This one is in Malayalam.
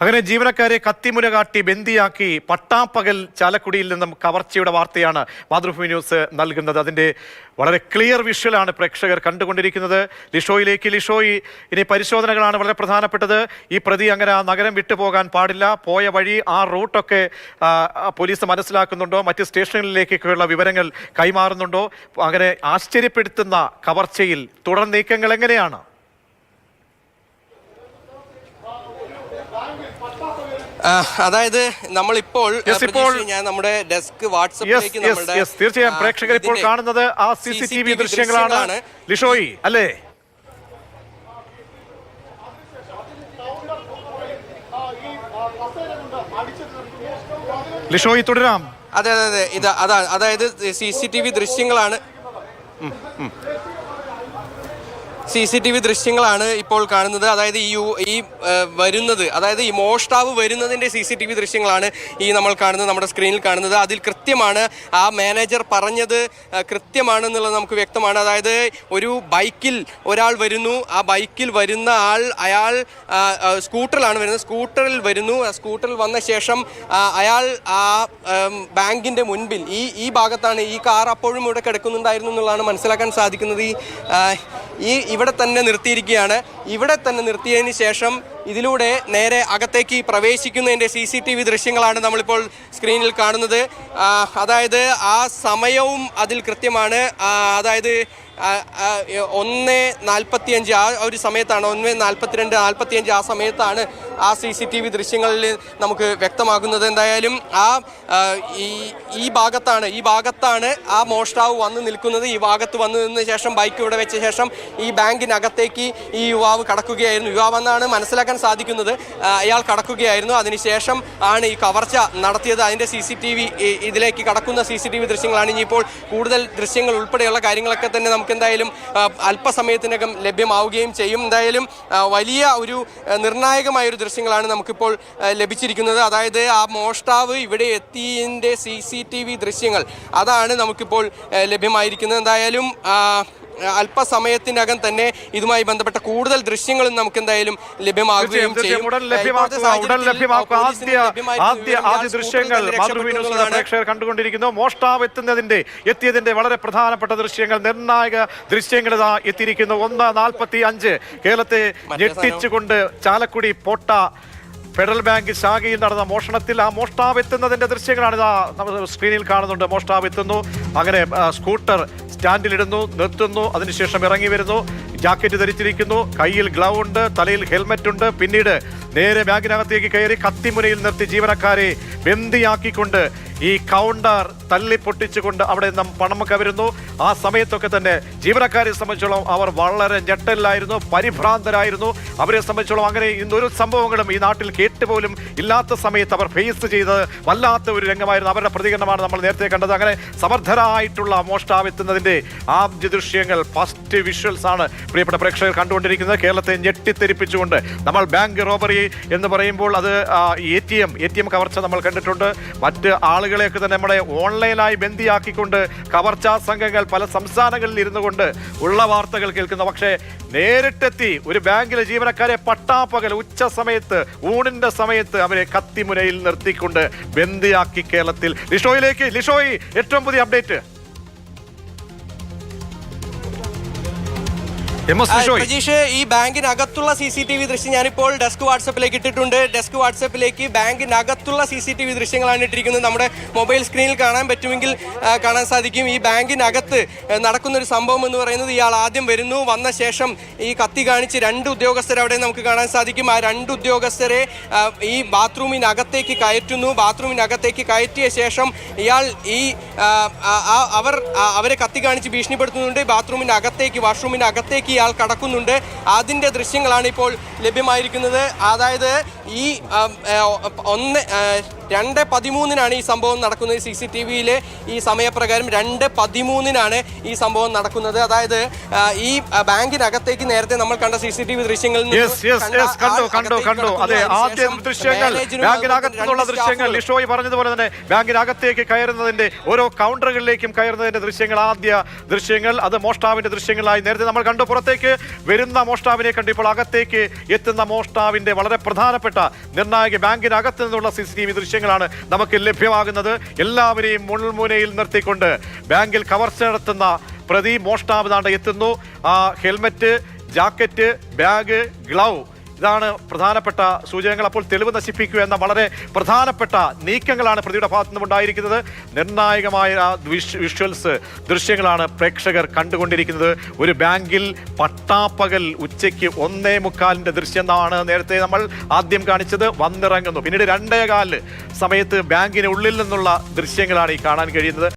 അങ്ങനെ ജീവനക്കാരെ കത്തിമുന കാട്ടി ബന്ദിയാക്കി പട്ടാപ്പകൽ ചാലക്കുടിയിൽ നിന്നും കവർച്ചയുടെ വാർത്തയാണ് മാതൃഭൂമി ന്യൂസ് നൽകുന്നത്. അതിൻ്റെ വളരെ ക്ലിയർ വിഷ്വലാണ് പ്രേക്ഷകർ കണ്ടുകൊണ്ടിരിക്കുന്നത്. ലിഷോയി ഇനി പരിശോധനകളാണ് വളരെ പ്രധാനപ്പെട്ടത്. ഈ പ്രതി അങ്ങനെ ആ നഗരം വിട്ടുപോകാൻ പാടില്ല, പോയ വഴി ആ റൂട്ടൊക്കെ പോലീസ് മനസ്സിലാക്കുന്നുണ്ടോ, മറ്റ് സ്റ്റേഷനുകളിലേക്കൊക്കെയുള്ള വിവരങ്ങൾ കൈമാറുന്നുണ്ടോ? അങ്ങനെ ആശ്ചര്യപ്പെടുത്തുന്ന കവർച്ചയിൽ തുടർ നീക്കങ്ങൾ എങ്ങനെയാണ്? അതായത് നമ്മളിപ്പോൾ ഞാൻ നമ്മുടെ ഡെസ്ക് വാട്സ്ആപ്പിലേക്ക് തീർച്ചയായും പ്രേക്ഷകർ ഇപ്പോൾ കാണുന്നത് ആ CCTV ദൃശ്യങ്ങളാണ് ലിഷോയി, അല്ലേ? ലിഷോയി തുടരാം. അതെ അതെ ഇത് അതായത് CCTV ദൃശ്യങ്ങളാണ്. CCTV ദൃശ്യങ്ങളാണ് ഇപ്പോൾ കാണുന്നത്. അതായത് ഈ വരുന്നത്, അതായത് ഈ മോഷ്ടാവ് വരുന്നതിൻ്റെ CCTV ദൃശ്യങ്ങളാണ് ഈ നമ്മൾ കാണുന്നത്, നമ്മുടെ സ്ക്രീനിൽ കാണുന്നത്. അതിൽ കൃത്യമാണ് ആ മാനേജർ പറഞ്ഞത് കൃത്യമാണെന്നുള്ളത് നമുക്ക് വ്യക്തമാണ്. അതായത് ഒരു ബൈക്കിൽ ഒരാൾ വരുന്നു, ആ ബൈക്കിൽ വരുന്ന അയാൾ സ്കൂട്ടറിലാണ് വരുന്നത്, സ്കൂട്ടറിൽ വരുന്നു. സ്കൂട്ടറിൽ വന്ന ശേഷം അയാൾ ആ ബാങ്കിൻ്റെ മുൻപിൽ ഈ ഭാഗത്താണ് ഈ കാർ അപ്പോഴും ഇവിടെ കിടക്കുന്നുണ്ടായിരുന്നു എന്നുള്ളതാണ് മനസ്സിലാക്കാൻ സാധിക്കുന്നത്. ഇവിടെ തന്നെ നിർത്തിയിരിക്കുകയാണ്. ഇവിടെ തന്നെ നിർത്തിയതിന് ശേഷം ഇതിലൂടെ നേരെ അകത്തേക്ക് പ്രവേശിക്കുന്നതിൻ്റെ CCTV ദൃശ്യങ്ങളാണ് നമ്മളിപ്പോൾ സ്ക്രീനിൽ കാണുന്നത്. അതായത് ആ സമയവും അതിൽ കൃത്യമാണ്. അതായത് 1:45 ആ ഒരു സമയത്താണ്, 1:42, 45 ആ സമയത്താണ് ആ CCTV ദൃശ്യങ്ങളിൽ നമുക്ക് വ്യക്തമാകുന്നത്. എന്തായാലും ഈ ഭാഗത്താണ് ആ മോഷ്ടാവ് വന്ന് നിൽക്കുന്നത്. ഈ ഭാഗത്ത് വന്നു നിന്ന ശേഷം ബൈക്ക് ഇവിടെ വെച്ച ശേഷം ഈ ബാങ്കിനകത്തേക്ക് ഈ യുവാവ് കടക്കുകയായിരുന്നു. യുവാവെന്നാണ് മനസ്സിലാക്കാൻ സാധിക്കുന്നത്. അയാൾ കടക്കുകയായിരുന്നു. അതിനുശേഷം ആണ് ഈ കവർച്ച നടത്തിയത്. അതിൻ്റെ ഇതിലേക്ക് കടക്കുന്ന CCTV ദൃശ്യങ്ങളാണ്. ഇനിയിപ്പോൾ കൂടുതൽ ദൃശ്യങ്ങൾ ഉൾപ്പെടെയുള്ള കാര്യങ്ങളൊക്കെ തന്നെ നമുക്ക് എന്തായാലും അല്പസമയത്തിനകം ലഭ്യമാവുകയും ചെയ്യും. എന്തായാലും വലിയ ഒരു നിർണായകമായൊരു ദൃശ്യങ്ങളാണ് നമുക്കിപ്പോൾ ലഭിച്ചിരിക്കുന്നത്. അതായത് ആ മോഷ്ടാവ് ഇവിടെ എത്തിയതിൻ്റെ CCTV ദൃശ്യങ്ങൾ അതാണ് നമുക്കിപ്പോൾ ലഭ്യമായിരിക്കുന്നത്. എന്തായാലും അല്പസമയത്തിനകം തന്നെ ഇതുമായി ബന്ധപ്പെട്ട കൂടുതൽ ദൃശ്യങ്ങളും നമുക്ക് എന്തായാലും ലഭ്യമാകുകയും ചെയ്യും. ആദ്യ ദൃശ്യങ്ങൾ പ്രേക്ഷകർ കണ്ടുകൊണ്ടിരിക്കുന്നു. മോഷ്ടാവ് എത്തിയതിന്റെ വളരെ പ്രധാനപ്പെട്ട ദൃശ്യങ്ങൾ, നിർണായക ദൃശ്യങ്ങൾ ഇതാ എത്തിയിരിക്കുന്നു. 1:45 കേരളത്തെ ഞെട്ടിച്ചുകൊണ്ട് ചാലക്കുടി പോട്ട ഫെഡറൽ ബാങ്ക് ശാഖയിൽ നടന്ന മോഷണത്തിൽ ആ മോഷ്ടാവ് എത്തുന്നതിന്റെ ദൃശ്യങ്ങളാണ് ഇതാ നമ്മൾ സ്ക്രീനിൽ കാണുന്നുണ്ട്. മോഷ്ടാവ് എത്തുന്നു, അങ്ങനെ സ്കൂട്ടർ സ്റ്റാൻഡിലിടുന്നു, നിർത്തുന്നു, അതിനുശേഷം ഇറങ്ങി വരുന്നു, ജാക്കറ്റ് ധരിച്ചിരിക്കുന്നു, കയ്യിൽ ഗ്ലൗ ഉണ്ട്, തലയിൽ ഹെൽമെറ്റ് ഉണ്ട്. പിന്നീട് നേരെ ബാങ്കിനകത്തേക്ക് കയറി കത്തിമുനയിൽ നിർത്തി ജീവനക്കാരെ ബന്ദിയാക്കിക്കൊണ്ട് ഈ കൗണ്ടർ തല്ലി പൊട്ടിച്ചുകൊണ്ട് അവിടെ നിന്നും പണം കവരുന്നു. ആ സമയത്തൊക്കെ തന്നെ ജീവനക്കാരെ സംബന്ധിച്ചോളം അവർ വളരെ ഞെട്ടലിലായിരുന്നു, പരിഭ്രാന്തരായിരുന്നു. അവരെ സംബന്ധിച്ചോളം അങ്ങനെ ഇന്നൊരു സംഭവങ്ങളും ഈ നാട്ടിൽ കേട്ടുപോലും ഇല്ലാത്ത സമയത്ത് അവർ ഫേസ് ചെയ്ത് വല്ലാത്ത ഒരു രംഗമായിരുന്നു. അവരുടെ പ്രതികരണമാണ് നമ്മൾ നേരത്തെ കണ്ടത്. അങ്ങനെ സമർത്ഥരായിട്ടുള്ള മോഷ്ടാവ് എത്തുന്നതിൻ്റെ ആദ്യ ദൃശ്യങ്ങൾ, ഫസ്റ്റ് വിഷ്വൽസ് ആണ് പ്രിയപ്പെട്ട പ്രേക്ഷകർ കണ്ടുകൊണ്ടിരിക്കുന്നത്. കേരളത്തെ ഞെട്ടിത്തെരിപ്പിച്ചുകൊണ്ട് നമ്മൾ ബാങ്ക് റോബറി എന്ന് പറയുമ്പോൾ അത് ATM കവർച്ച നമ്മൾ കണ്ടിട്ടുണ്ട്. മറ്റ് ആളുകളെയൊക്കെ തന്നെ നമ്മുടെ ഓൺലൈനായി ബന്ദിയാക്കിക്കൊണ്ട് കവർച്ചാ സംഘങ്ങൾ പല സംസ്ഥാനങ്ങളിൽ ഇരുന്നു കൊണ്ട് ഉള്ള വാർത്തകൾ കേൾക്കുന്നു. പക്ഷേ നേരിട്ടെത്തി ഒരു ബാങ്കിലെ ജീവനക്കാരെ പട്ടാപ്പകൽ ഉച്ച സമയത്ത്, ഊണിന്റെ സമയത്ത് അവരെ കത്തിമുനയിൽ നിർത്തിക്കൊണ്ട് ബന്ദിയാക്കി കേരളത്തിൽ. ലിഷോയി ഏറ്റവും പുതിയ അപ്ഡേറ്റ്. പ്രജീഷ്, ഈ ബാങ്കിനകത്തുള്ള CCTV ദൃശ്യം ഞാനിപ്പോൾ ഡെസ്ക് വാട്സാപ്പിലേക്ക് ഇട്ടിട്ടുണ്ട്. ഡെസ്ക് വാട്സാപ്പിലേക്ക് ബാങ്കിനകത്തുള്ള CCTV ദൃശ്യങ്ങളാണ് ഇട്ടിരിക്കുന്നത്. നമ്മുടെ മൊബൈൽ സ്ക്രീനിൽ കാണാൻ പറ്റുമെങ്കിൽ കാണാൻ സാധിക്കും. ഈ ബാങ്കിനകത്ത് നടക്കുന്നൊരു സംഭവം എന്ന് പറയുന്നത്, ഇയാൾ ആദ്യം വരുന്നു, വന്ന ശേഷം ഈ കത്തി കാണിച്ച് 2 ഉദ്യോഗസ്ഥരെ അവിടെ നമുക്ക് കാണാൻ സാധിക്കും. ആ 2 ഉദ്യോഗസ്ഥരെ ഈ ബാത്റൂമിനകത്തേക്ക് കയറ്റുന്നു. ബാത്റൂമിനകത്തേക്ക് കയറ്റിയ ശേഷം ഇയാൾ അവരെ കത്തി കാണിച്ച് ഭീഷണിപ്പെടുത്തുന്നുണ്ട്. വാഷ്റൂമിനകത്തേക്ക് ഇയാൾ കടക്കുന്നുണ്ട്. അതിൻ്റെ ദൃശ്യങ്ങളാണ് ഇപ്പോൾ ലഭ്യമായിരിക്കുന്നത്. അതായത് ഈ 2:13 ഈ സംഭവം നടക്കുന്നത്. CCTVയിലെ ഈ സമയപ്രകാരം 2:13 ഈ സംഭവം നടക്കുന്നത്. അതായത് ഈ ബാങ്കിനകത്തേക്ക് നേരത്തെ നമ്മൾ കണ്ട CCTV ദൃശ്യങ്ങളിൽ കണ്ടു. അതെ, ആദ്യ ദൃശ്യങ്ങൾ ബാങ്കിനകത്തുള്ള ദൃശ്യങ്ങൾ. ലിഷോയി പറഞ്ഞതുപോലെ തന്നെ ബാങ്കിനകത്തേക്ക് കയറുന്നതിന്റെ, ഓരോ കൗണ്ടറുകളിലേക്കും കയറുന്നതിന്റെ ദൃശ്യങ്ങൾ, ആദ്യ ദൃശ്യങ്ങൾ. അത് മോഷ്ടാവിന്റെ ദൃശ്യങ്ങളായി നേരത്തെ നമ്മൾ കണ്ടു. പുറത്തേക്ക് വരുന്ന മോഷ്ടാവിനെ കണ്ട് ഇപ്പോൾ അകത്തേക്ക് എത്തുന്ന മോഷ്ടാവിന്റെ വളരെ പ്രധാനപ്പെട്ട നിർണായക ബാങ്കിനകത്ത് നിന്നുള്ള CCTV ദൃശ്യങ്ങളാണ് നമുക്ക് ലഭ്യമാകുന്നത്. എല്ലാവരെയും മുൾമുനയിൽ നിർത്തിക്കൊണ്ട് ബാങ്കിൽ കവർച്ച നടത്തുന്ന പ്രതി മോഷ്ടാവ് താണ്ട എത്തുന്നു. ഹെൽമറ്റ്, ജാക്കറ്റ്, ബാഗ്, ഗ്ലൗ, ഇതാണ് പ്രധാനപ്പെട്ട സൂചനകൾ. അപ്പോൾ തെളിവ് നശിപ്പിക്കുക എന്ന വളരെ പ്രധാനപ്പെട്ട നീക്കങ്ങളാണ് പ്രതിയുടെ ഭാഗത്തു നിന്നും ഉണ്ടായിരിക്കുന്നത്. നിർണായകമായ വിഷ്വൽസ്, ദൃശ്യങ്ങളാണ് പ്രേക്ഷകർ കണ്ടുകൊണ്ടിരിക്കുന്നത്. ഒരു ബാങ്കിൽ പട്ടാപ്പകൽ ഉച്ചയ്ക്ക് 1:45 ദൃശ്യം എന്നാണ് നേരത്തെ നമ്മൾ ആദ്യം കാണിച്ചത്. വന്നിറങ്ങുന്നു. പിന്നീട് 2:15 സമയത്ത് ബാങ്കിനുള്ളിൽ നിന്നുള്ള ദൃശ്യങ്ങളാണ് ഈ കാണാൻ കഴിയുന്നത്.